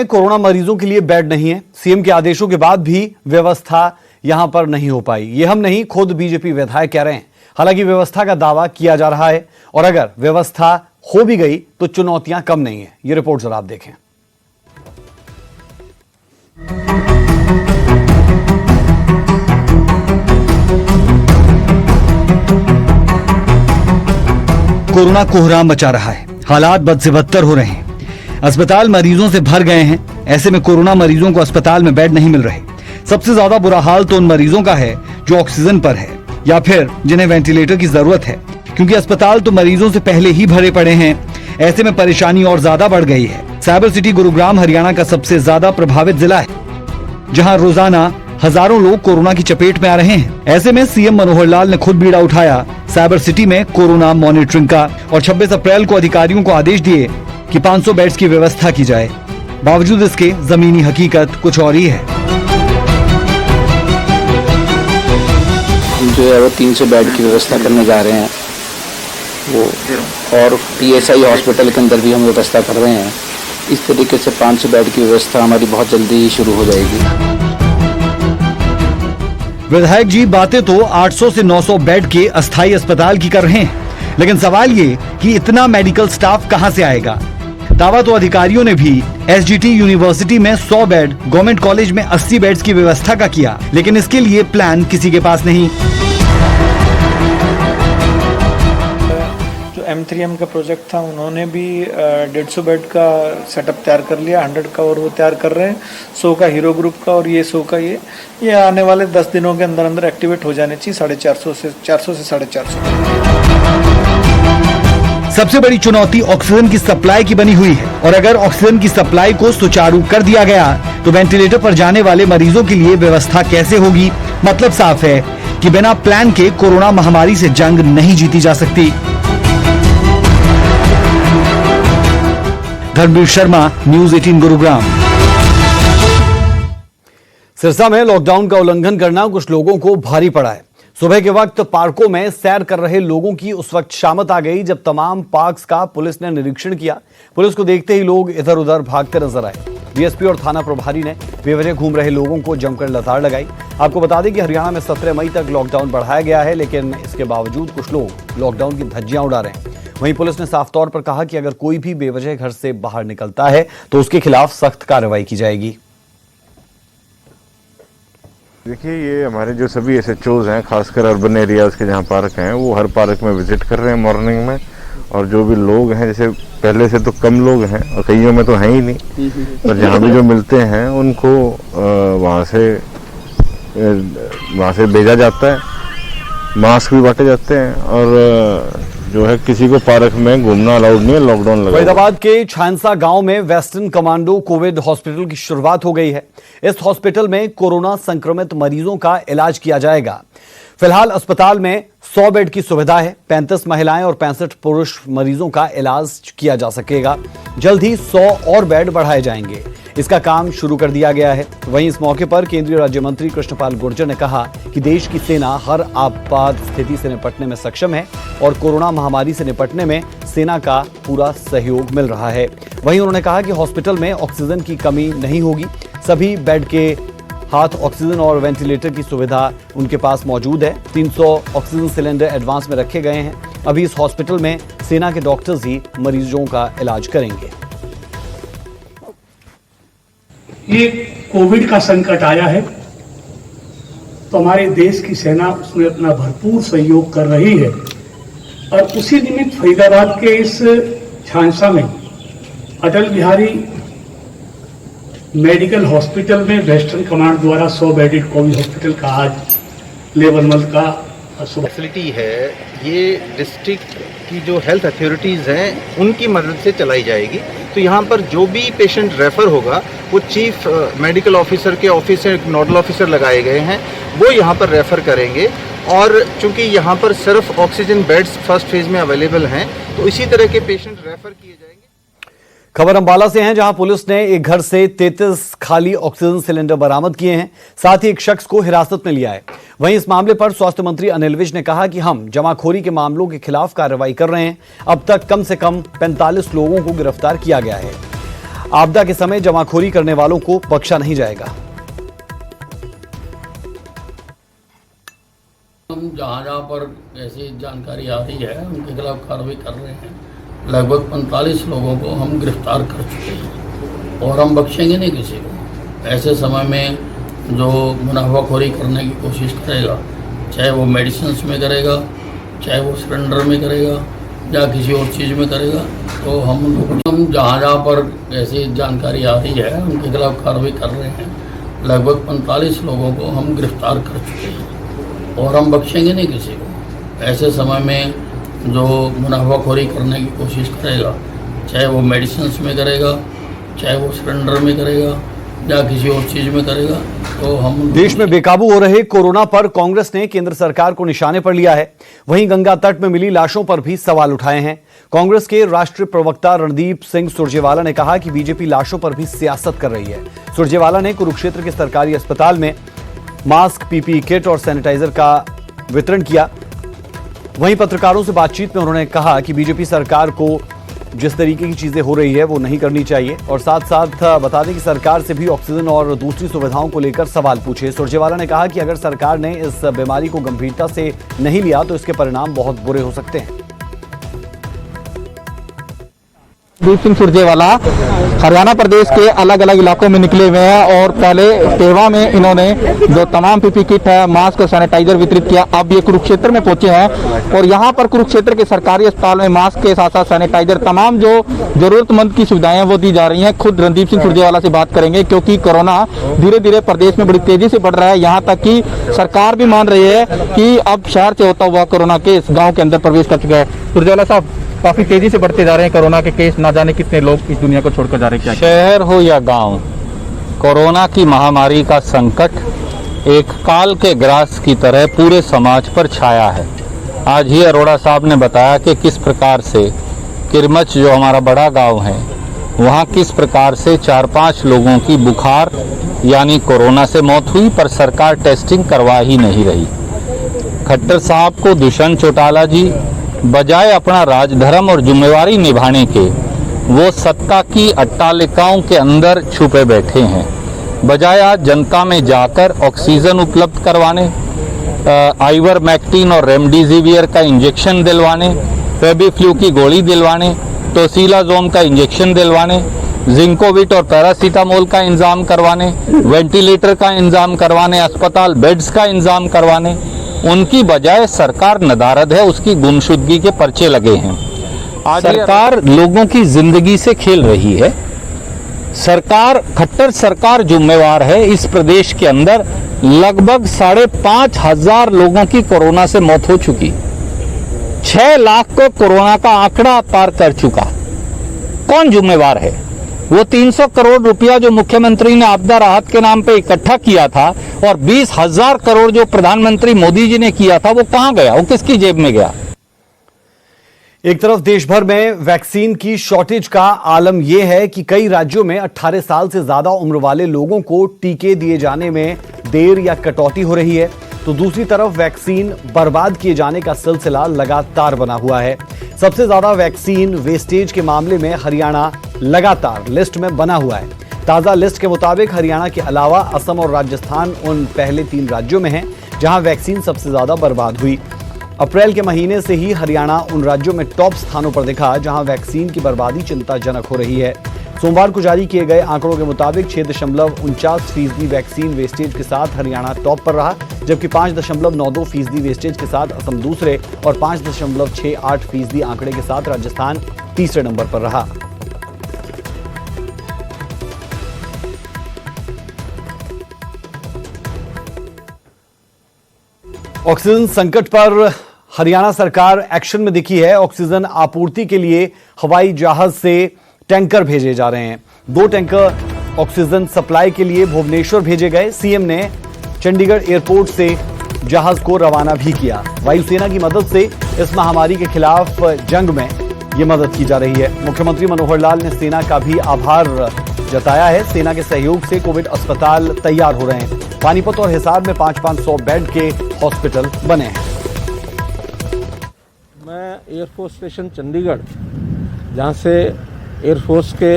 Corona मरीजों के लिए बेड नहीं है। सीएम के आदेशों के बाद भी व्यवस्था यहां पर नहीं हो पाई। ये हम नहीं, खुद बीजेपी विधायक कह रहे हैं। हालांकि व्यवस्था का दावा किया जा रहा है और अगर व्यवस्था हो भी गई तो चुनौतियां कम नहीं है। ये रिपोर्ट जरा आप देखें। कोरोना कोहराम मचा रहा है, हालात बद से बदतर हो रहे हैं। अस्पताल मरीजों से भर गए हैं। ऐसे में कोरोना मरीजों को अस्पताल में बेड नहीं मिल रहे। सबसे ज्यादा बुरा हाल तो उन मरीजों का है जो ऑक्सीजन पर है या फिर जिन्हें वेंटिलेटर की जरूरत है, क्योंकि अस्पताल तो मरीजों से पहले ही भरे पड़े हैं। ऐसे में परेशानी और ज्यादा बढ़ गई है। साइबर सिटी गुरुग्राम हरियाणा का सबसे ज्यादा प्रभावित जिला है, जहाँ रोजाना हजारों लोग कोरोना की चपेट में आ रहे हैं। ऐसे में सीएम मनोहर लाल ने खुद बीड़ा उठाया साइबर सिटी में कोरोना मॉनिटरिंग का और 26 अप्रैल को अधिकारियों को आदेश दिए कि 500 बेड्स की व्यवस्था की जाए। बावजूद इसके जमीनी हकीकत कुछ और ही है। हम जो है वो 300 बेड की व्यवस्था करने जा रहे हैं वो, और पीएसआई हॉस्पिटल के अंदर भी हम व्यवस्था कर रहे हैं। इस तरीके से 500 बेड की व्यवस्था हमारी बहुत जल्दी ही शुरू हो जाएगी। विधायक जी बातें तो 800 से 900 बेड के अस्थायी अस्पताल की कर रहे हैं, लेकिन सवाल ये कि इतना मेडिकल स्टाफ कहां से आएगा। दावा तो अधिकारियों ने भी एसजीटी यूनिवर्सिटी में 100 बेड, गवर्नमेंट कॉलेज में 80 बेड्स की व्यवस्था का किया, लेकिन इसके लिए प्लान किसी के पास नहीं। जो M3M का प्रोजेक्ट था, उन्होंने भी 150 बेड का सेटअप तैयार कर लिया, 100 का और वो तैयार कर रहे हैं, 100 का हीरो ग्रुप का और ये 100 का ये आने वाले 10 दिनों के अंदर अंदर एक्टिवेट हो जाने चाहिए। 450 से 450। सबसे बड़ी चुनौती ऑक्सीजन की सप्लाई की बनी हुई है, और अगर ऑक्सीजन की सप्लाई को सुचारू कर दिया गया तो वेंटिलेटर पर जाने वाले मरीजों के लिए व्यवस्था कैसे होगी। मतलब साफ है कि बिना प्लान के कोरोना महामारी से जंग नहीं जीती जा सकती। धर्मवीर शर्मा, न्यूज़ 18 गुरुग्राम। सिरसा में लॉकडाउन का उल्लंघन करना कुछ लोगों को भारी पड़ा है। सुबह के वक्त पार्कों में सैर कर रहे लोगों की उस वक्त शामत आ गई जब तमाम पार्क्स का पुलिस ने निरीक्षण किया। पुलिस को देखते ही लोग इधर उधर भागते नजर आए। डीएसपी और थाना प्रभारी ने बेवजह घूम रहे लोगों को जमकर लताड़ लगाई। आपको बता दें कि हरियाणा में 17 मई तक लॉकडाउन बढ़ाया गया है, लेकिन इसके बावजूद कुछ लोग लॉकडाउन की धज्जियां उड़ा रहे हैं। वहीं पुलिस ने साफ तौर पर कहा कि अगर कोई भी बेवजह घर से बाहर निकलता है तो उसके खिलाफ सख्त कार्रवाई की जाएगी। देखिए, ये हमारे जो सभी एसएचओज हैं, खासकर अर्बन एरियाज के जहाँ पार्क हैं, वो हर पार्क में विजिट कर रहे हैं मॉर्निंग में। और जो भी लोग हैं, जैसे पहले से तो कम लोग हैं और कईयों में तो हैं ही नहीं, पर जहाँ भी जो मिलते हैं उनको वहाँ से भेजा जाता है, मास्क भी बांटे जाते हैं और जो है किसी को पार्क में घूमना अलाउड नहीं है। लॉकडाउन लगा। फरीदाबाद के छानसा गांव में वेस्टर्न कमांडो कोविड हॉस्पिटल की शुरुआत हो गई है। इस हॉस्पिटल में कोरोना संक्रमित मरीजों का इलाज किया जाएगा। फिलहाल अस्पताल में 100 बेड की सुविधा है। 35 महिलाएं और 65 पुरुष मरीजों का इलाज किया जा सकेगा। जल्द ही 100 और बेड बढ़ाए जाएंगे। इसका काम शुरू कर दिया गया है। वहीं इस मौके पर केंद्रीय राज्य मंत्री कृष्णपाल गुर्जर ने कहा कि देश की सेना हर आपात स्थिति से निपटने में सक्षम है और कोरोना महामारी से निपटने में सेना का पूरा सहयोग मिल रहा है। वहीं उन्होंने कहा कि हॉस्पिटल में ऑक्सीजन की कमी नहीं होगी। सभी बेड के हाथ ऑक्सीजन और वेंटिलेटर की सुविधा उनके पास मौजूद है। 300 ऑक्सीजन सिलेंडर एडवांस में रखे गए हैं। अभी इस हॉस्पिटल में सेना के डॉक्टर्स ही मरीजों का इलाज करेंगे। ये कोविड का संकट आया है तो हमारे देश की सेना उसमें अपना भरपूर सहयोग कर रही है, और उसी निमित्त फरीदाबाद के इस छानसा में अटल बिहारी मेडिकल हॉस्पिटल में वेस्टर्न कमांड द्वारा 100 बेडेड कोविड हॉस्पिटल का आज लेवल 1 का फैसिलिटी है। ये डिस्ट्रिक्ट की जो हेल्थ अथॉरिटीज़ हैं उनकी मदद से चलाई जाएगी। तो यहाँ पर जो भी पेशेंट रेफर होगा वो चीफ मेडिकल ऑफिसर के ऑफिस से नोडल ऑफिसर लगाए गए हैं, वो यहाँ पर रेफर करेंगे। और चूंकि यहाँ पर सिर्फ ऑक्सीजन बेड्स फर्स्ट फेज में अवेलेबल हैं, तो इसी तरह के पेशेंट रेफर किए जाएंगे। खबर अंबाला से है, जहां पुलिस ने एक घर से 33 खाली ऑक्सीजन सिलेंडर बरामद किए हैं। साथ ही एक शख्स को हिरासत में लिया है। वहीं इस मामले पर स्वास्थ्य मंत्री अनिल विज ने कहा कि हम जमाखोरी के मामलों के खिलाफ कार्रवाई कर रहे हैं। अब तक कम से कम 45 लोगों को गिरफ्तार किया गया है। आपदा के समय जमाखोरी करने वालों को बख्शा नहीं जाएगा। हम जहाँ पर ऐसी जानकारी आ रही है उनके खिलाफ कार्रवाई कर रहे हैं। लगभग 45 लोगों को हम गिरफ्तार कर चुके हैं और हम बख्शेंगे नहीं किसी को। ऐसे समय में जो मुनाफाखोरी करने की कोशिश करेगा, चाहे वो मेडिसिन्स में करेगा, चाहे वो सिलेंडर में करेगा या किसी और चीज़ में करेगा, तो हम जहाँ पर ऐसी जानकारी आ रही है उनके खिलाफ कार्रवाई कर रहे हैं। लगभग 45 लोगों को हम गिरफ्तार कर चुके हैं और हम बख्शेंगे नहीं किसी को। ऐसे समय में जो मुनाफाखोरी करने की कोशिश करेगा, चाहे वो मेडिसिन्स में करेगा, चाहे वो सिलेंडर में करेगा या किसी और चीज़ में करेगा, तो हम। देश में बेकाबू हो रहे कोरोना पर कांग्रेस ने केंद्र सरकार को निशाने पर लिया है। वहीं गंगा तट में मिली लाशों पर भी सवाल उठाए हैं। कांग्रेस के राष्ट्रीय प्रवक्ता रणदीप सिंह सुरजेवाला ने कहा कि बीजेपी लाशों पर भी सियासत कर रही है। सुरजेवाला ने कुरुक्षेत्र के सरकारी अस्पताल में मास्क, पीपीई किट और सैनिटाइजर का वितरण किया। वहीं पत्रकारों से बातचीत में उन्होंने कहा कि बीजेपी सरकार को जिस तरीके की चीजें हो रही है वो नहीं करनी चाहिए और साथ साथ बता दें कि सरकार से भी ऑक्सीजन और दूसरी सुविधाओं को लेकर सवाल पूछे। सुरजेवाला ने कहा कि अगर सरकार ने इस बीमारी को गंभीरता से नहीं लिया तो इसके परिणाम बहुत बुरे हो सकते हैं। रणदीप सिंह सुरजेवाला हरियाणा प्रदेश के अलग अलग इलाकों में निकले हुए हैं और पहले पेवा में इन्होंने जो तमाम पीपी किट है, मास्क और सैनिटाइजर वितरित किया। अब ये कुरुक्षेत्र में पहुंचे हैं और यहाँ पर कुरुक्षेत्र के सरकारी अस्पताल में मास्क के साथ साथ सैनिटाइजर, तमाम जो जरूरतमंद की सुविधाएं हैं वो दी जा रही हैं। खुद रणदीप सिंह सुरजेवाला से बात करेंगे क्योंकि कोरोना धीरे धीरे प्रदेश में बड़ी तेजी से बढ़ रहा है। यहाँ तक कि सरकार भी मान रही है कि अब शहर से होता हुआ कोरोना केस गाँव के अंदर प्रवेश कर चुका है। सुरजेवाला साहब, काफी तेजी से बढ़ते जा रहे हैं कोरोना के केस, ना जाने कितने लोग इस दुनिया को छोड़कर जा रहे हैं। शहर हो या गांव, कोरोना की महामारी का संकट एक काल के ग्रास की तरह पूरे समाज पर छाया है। आज ही अरोड़ा साहब ने बताया कि किस प्रकार से किरमच जो हमारा बड़ा गांव है वहां किस प्रकार से 4-5 लोगों की बुखार यानी कोरोना से मौत हुई, पर सरकार टेस्टिंग करवा ही नहीं रही। खट्टर साहब को दुष्यंत चौटाला जी बजाय अपना राजधर्म और जिम्मेवारी निभाने के वो सत्ता की अट्टालिकाओं के अंदर छुपे बैठे हैं। बजाय आज जनता में जाकर ऑक्सीजन उपलब्ध करवाने, आइवरमेक्टिन और रेमडेसिवियर का इंजेक्शन दिलवाने, फेबिफ्लू की गोली दिलवाने, टोसिलाजोम का इंजेक्शन दिलवाने, जिंकोविट और पैरासीटामोल का इंतजाम करवाने, वेंटिलेटर का इंतजाम करवाने, अस्पताल बेड्स का इंतजाम करवाने, उनकी बजाय सरकार नदारद है, उसकी गुमशुदगी के पर्चे लगे हैं। आज सरकार लोगों की जिंदगी से खेल रही है। सरकार, खट्टर सरकार जिम्मेवार है। इस प्रदेश के अंदर लगभग 5,500 लोगों की कोरोना से मौत हो चुकी, 6 लाख को कोरोना का आंकड़ा पार कर चुका। कौन जिम्मेवार है? वो 300 करोड़ रुपया जो मुख्यमंत्री ने आपदा राहत के नाम पे इकट्ठा किया था और 20,000 करोड़ जो प्रधानमंत्री मोदी जी ने किया था, वो कहां गया? वो किसकी जेब में गया? एक तरफ देश भर में वैक्सीन की शॉर्टेज का आलम यह है कि कई राज्यों में 18 साल से ज्यादा उम्र वाले लोगों को टीके दिए जाने में देर या कटौती हो रही है, तो दूसरी तरफ वैक्सीन बर्बाद किए जाने का सिलसिला लगातार बना हुआ है। सबसे ज्यादा वैक्सीन वेस्टेज के मामले में हरियाणा लगातार लिस्ट में बना हुआ है। ताजा लिस्ट के मुताबिक हरियाणा के अलावा असम और राजस्थान उन पहले 3 राज्यों में हैं जहां वैक्सीन सबसे ज्यादा बर्बाद हुई। अप्रैल के महीने से ही हरियाणा उन राज्यों में टॉप स्थानों पर दिखा जहां वैक्सीन की बर्बादी चिंताजनक हो रही है। सोमवार को जारी किए गए आंकड़ों के मुताबिक 6.49% वैक्सीन वेस्टेज के साथ हरियाणा टॉप पर रहा, जबकि 5.92% वेस्टेज के साथ असम दूसरे और 5.68% आंकड़े के साथ राजस्थान तीसरे नंबर पर रहा। ऑक्सीजन संकट पर हरियाणा सरकार एक्शन में दिखी है। ऑक्सीजन आपूर्ति के लिए हवाई जहाज से टैंकर भेजे जा रहे हैं। 2 टैंकर ऑक्सीजन सप्लाई के लिए भुवनेश्वर भेजे गए। सीएम ने चंडीगढ़ एयरपोर्ट से जहाज को रवाना भी किया। वायुसेना की मदद से इस महामारी के खिलाफ जंग में ये मदद की जा रही है। मुख्यमंत्री मनोहर लाल ने सेना का भी आभार जताया है। सेना के सहयोग से कोविड अस्पताल तैयार हो रहे हैं। पानीपत और हिसार में 500 बेड के हॉस्पिटल बने हैं। मैं एयरफोर्स स्टेशन चंडीगढ़, जहां से एयरफोर्स के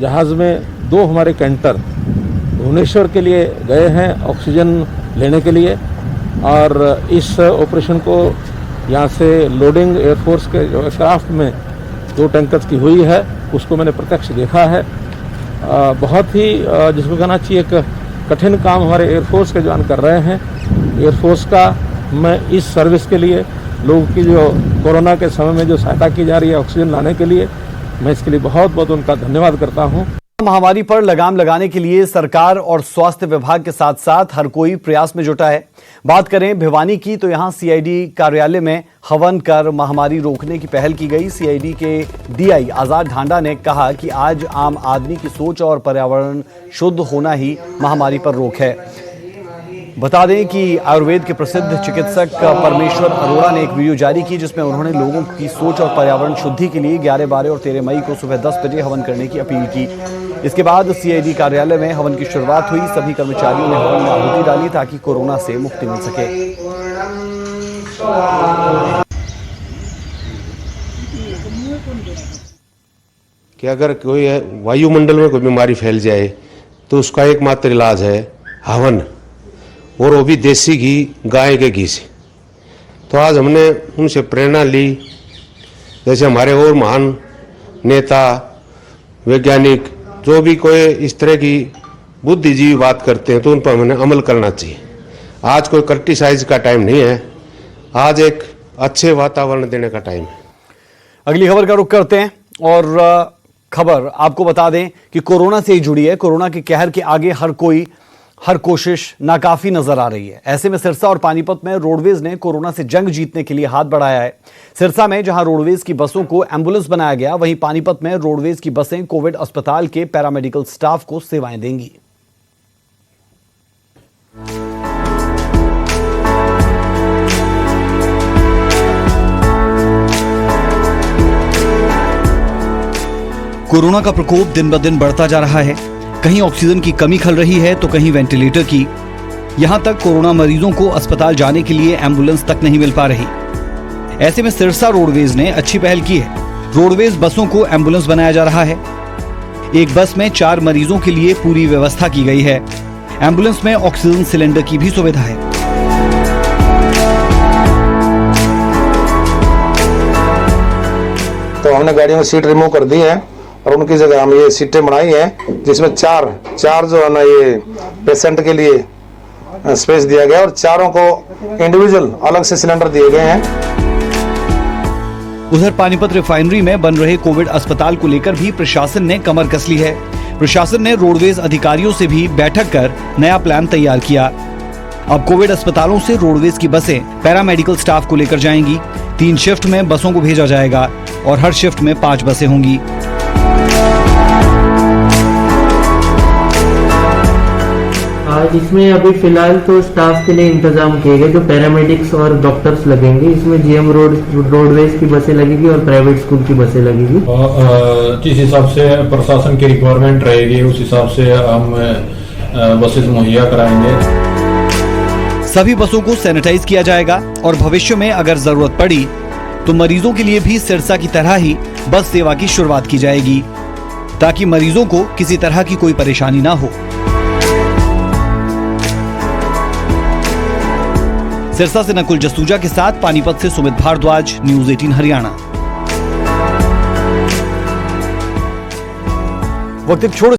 जहाज़ में 2 हमारे कैंटर भुवनेश्वर के लिए गए हैं ऑक्सीजन लेने के लिए, और इस ऑपरेशन को यहाँ से लोडिंग एयरफोर्स के जो एयरक्राफ्ट में 2 टैंकर्स की हुई है, उसको मैंने प्रत्यक्ष देखा है। बहुत ही जिसको कहना चाहिए एक कठिन काम हमारे एयरफोर्स के जवान कर रहे हैं। एयरफोर्स का मैं इस सर्विस के लिए लोगों की जो कोरोना के समय में जो सहायता की जा रही है ऑक्सीजन लाने के लिए, मैं इसके लिए बहुत बहुत उनका धन्यवाद करता हूँ। महामारी पर लगाम लगाने के लिए सरकार और स्वास्थ्य विभाग के साथ साथ हर कोई प्रयास में जुटा है। बात करें भिवानी की तो यहां सीआईडी कार्यालय में हवन कर महामारी रोकने की पहल की गई। सीआईडी के डीआई आजाद ढांडा ने कहा कि आज आम आदमी की सोच और पर्यावरण शुद्ध होना ही महामारी पर रोक है। बता दें कि आयुर्वेद के प्रसिद्ध चिकित्सक परमेश्वर अरोड़ा ने एक वीडियो जारी की जिसमें उन्होंने लोगों की सोच और पर्यावरण शुद्धि के लिए 11, 12 और 13 मई को सुबह 10 बजे हवन करने की अपील की। इसके बाद सीआईडी कार्यालय में हवन की शुरुआत हुई। सभी कर्मचारियों ने हवन में आहुति डाली ताकि कोरोना से मुक्ति मिल सके। कि अगर कोई वायुमंडल में कोई बीमारी फैल जाए तो उसका एकमात्र इलाज है हवन, और वो भी देसी घी, गाय के घी से। तो आज हमने उनसे प्रेरणा ली, जैसे हमारे और महान नेता, वैज्ञानिक जो भी कोई इस तरह की बुद्धिजीवी बात करते हैं तो उन पर हमें अमल करना चाहिए। आज कोई क्रिटिसाइज का टाइम नहीं है, आज एक अच्छे वातावरण देने का टाइम है। अगली खबर का रुख करते हैं और खबर आपको बता दें कि कोरोना से ही जुड़ी है। कोरोना के कहर के आगे हर कोशिश नाकाफी नजर आ रही है। ऐसे में सिरसा और पानीपत में रोडवेज ने कोरोना से जंग जीतने के लिए हाथ बढ़ाया है। सिरसा में जहां रोडवेज की बसों को एम्बुलेंस बनाया गया, वहीं पानीपत में रोडवेज की बसें कोविड अस्पताल के पैरामेडिकल स्टाफ को सेवाएं देंगी। कोरोना का प्रकोप दिन ब दिन बढ़ता जा रहा है। कहीं ऑक्सीजन की कमी खल रही है तो कहीं वेंटिलेटर की। यहां तक कोरोना मरीजों को अस्पताल जाने के लिए एम्बुलेंस तक नहीं मिल पा रही। ऐसे में सिरसा रोडवेज ने अच्छी पहल की है। रोडवेज बसों को एम्बुलेंस बनाया जा रहा है। एक बस में 4 मरीजों के लिए पूरी व्यवस्था की गई है। एम्बुलेंस में ऑक्सीजन सिलेंडर की भी सुविधा है। तो हमने गाड़ियों में सीट रिमूव कर दी है और उनकी जगह हम ये सीटें बनाई हैं, जिसमें चार जो है ना ये पेशेंट के लिए स्पेस दिया गया और चारों को इंडिविजुअल अलग से सिलेंडर दिए गए हैं। उधर पानीपत रिफाइनरी में बन रहे कोविड अस्पताल को लेकर भी प्रशासन ने कमर कस ली है। प्रशासन ने रोडवेज अधिकारियों से भी बैठक कर नया प्लान तैयार किया। अब कोविड अस्पतालों से रोडवेज की बसें पैरामेडिकल स्टाफ को लेकर जाएंगी। 3 शिफ्ट में बसों को भेजा जाएगा और हर शिफ्ट में 5 बसें होंगी। आज इसमें अभी फिलहाल तो स्टाफ के लिए इंतजाम किए गए, जो पैरामेडिक्स और डॉक्टर्स लगेंगे। इसमें जीएम रोडवेज की बसें लगेगी और प्राइवेट स्कूल की बसें लगेगी। जिस हिसाब से प्रशासन की रिक्वायरमेंट रहेगी उस हिसाब से हम बसेस मुहैया कराएंगे। सभी बसों को सैनिटाइज किया जाएगा और भविष्य में अगर जरूरत पड़ी तो मरीजों के लिए भी सिरसा की तरह ही बस सेवा की शुरुआत की जाएगी, ताकि मरीजों को किसी तरह की कोई परेशानी ना हो। सिरसा से नकुल जसूजा के साथ पानीपत से सुमित भारद्वाज, न्यूज़ 18 हरियाणा। वक्त एक छोटे